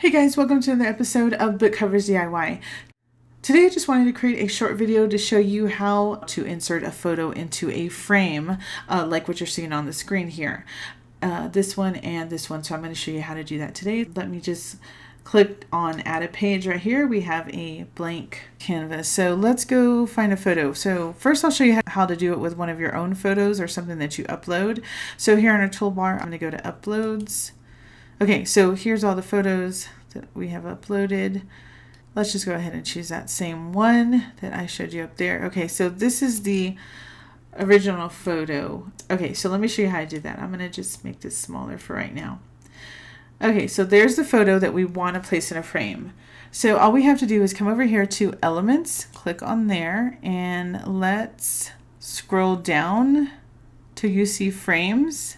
Hey guys, welcome to another episode of Book Covers DIY. Today I just wanted to create a short video to show you how to insert a photo into a frame, like what you're seeing on the screen here. This one and this one, so I'm going to show you how to do that today. Let me just click on add a page right here. We have a blank canvas. So let's go find a photo. So first I'll show you how to do it with one of your own photos or something that you upload. So here on our toolbar, I'm going to go to uploads. Okay, so here's all the photos that we have uploaded. Let's just go ahead and choose that same one that I showed you up there. Okay, so this is the original photo. Okay, so let me show you how I did that. I'm going to just make this smaller for right now. Okay, so there's the photo that we want to place in a frame. So all we have to do is come over here to Elements, click on there, and let's scroll down till you see Frames.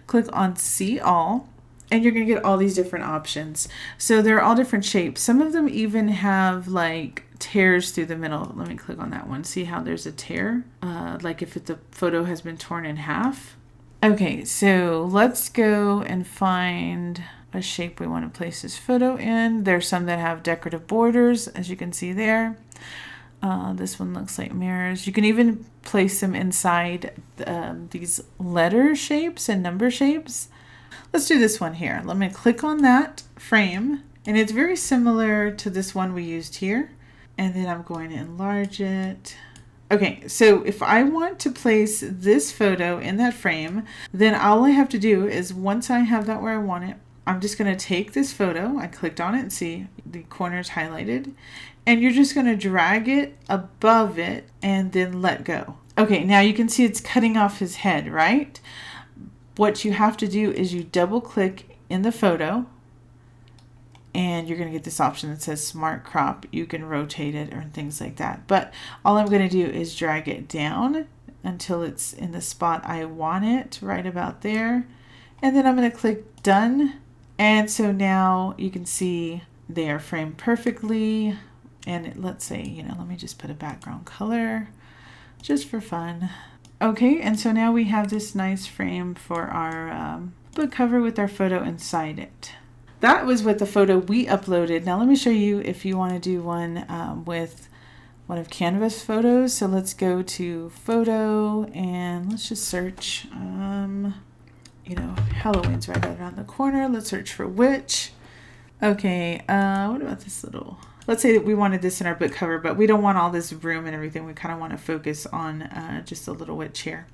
Click on See All. And you're going to get all these different options. So they're all different shapes. Some of them even have like tears through the middle. Let me click on that one. See how there's a tear? Like if the photo has been torn in half. Okay, so let's go and find a shape we want to place this photo in. There's some that have decorative borders, as you can see there. This one looks like mirrors. You can even place them inside these letter shapes and number shapes. Let's do this one here. Let me click on that frame, and it's very similar to this one we used here. And then I'm going to enlarge it. Okay, so if I want to place this photo in that frame, then all I have to do is once I have that where I want it, I'm just going to take this photo. I clicked on it and see the corners highlighted, and you're just going to drag it above it and then let go. Okay, now you can see it's cutting off his head, right? What you have to do is you double click in the photo and you're going to get this option that says Smart Crop. You can rotate it or things like that. But all I'm going to do is drag it down until it's in the spot I want it, right about there. And then I'm going to click Done. And so now you can see they are framed perfectly. And let's say, let me just put a background color just for fun. Okay, and so now we have this nice frame for our book cover with our photo inside it. That was with the photo we uploaded. Now let me show you if you want to do one with one of Canva's photos. So let's go to Photo and let's just search, Halloween's right around the corner. Let's search for witch. Okay, what about this little... Let's say that we wanted this in our book cover, but we don't want all this room and everything. We kind of want to focus on just a little witch here.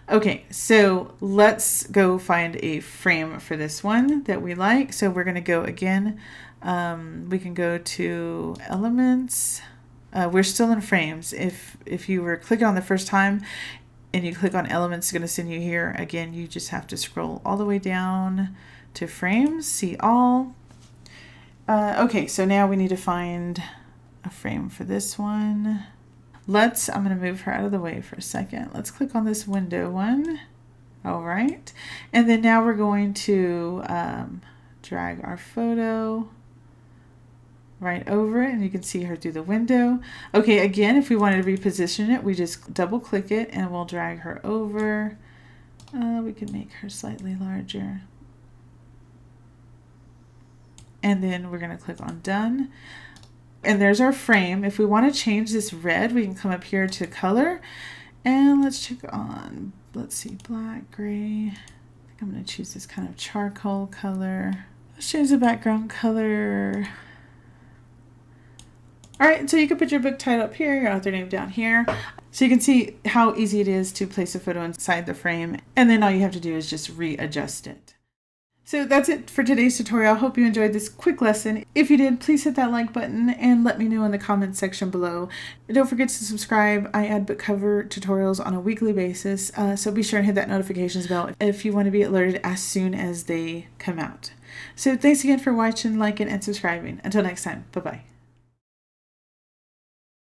Okay, so let's go find a frame for this one that we like. So we're going to go again. We can go to Elements. We're still in Frames. If you were clicking on the first time and you click on Elements, it's going to send you here. Again, you just have to scroll all the way down to Frames, See All. Okay, so now we need to find a frame for this one. I'm going to move her out of the way for a second. Let's click on this window one. All right. And then now we're going to drag our photo right over it, and you can see her through the window. Okay, again, if we wanted to reposition it, we just double click it and we'll drag her over. We can make her slightly larger. And then we're going to click on Done. And there's our frame. If we want to change this red, we can come up here to color. And let's check on, let's see, black, gray. I think I'm going to choose this kind of charcoal color. Let's change the background color. All right, so you can put your book title up here, your author name down here. So you can see how easy it is to place a photo inside the frame. And then all you have to do is just readjust it. So that's it for today's tutorial. I hope you enjoyed this quick lesson. If you did, please hit that like button and let me know in the comments section below. Don't forget to subscribe. I add book cover tutorials on a weekly basis, so be sure and hit that notifications bell if you want to be alerted as soon as they come out. So thanks again for watching, liking, and subscribing. Until next time, bye-bye.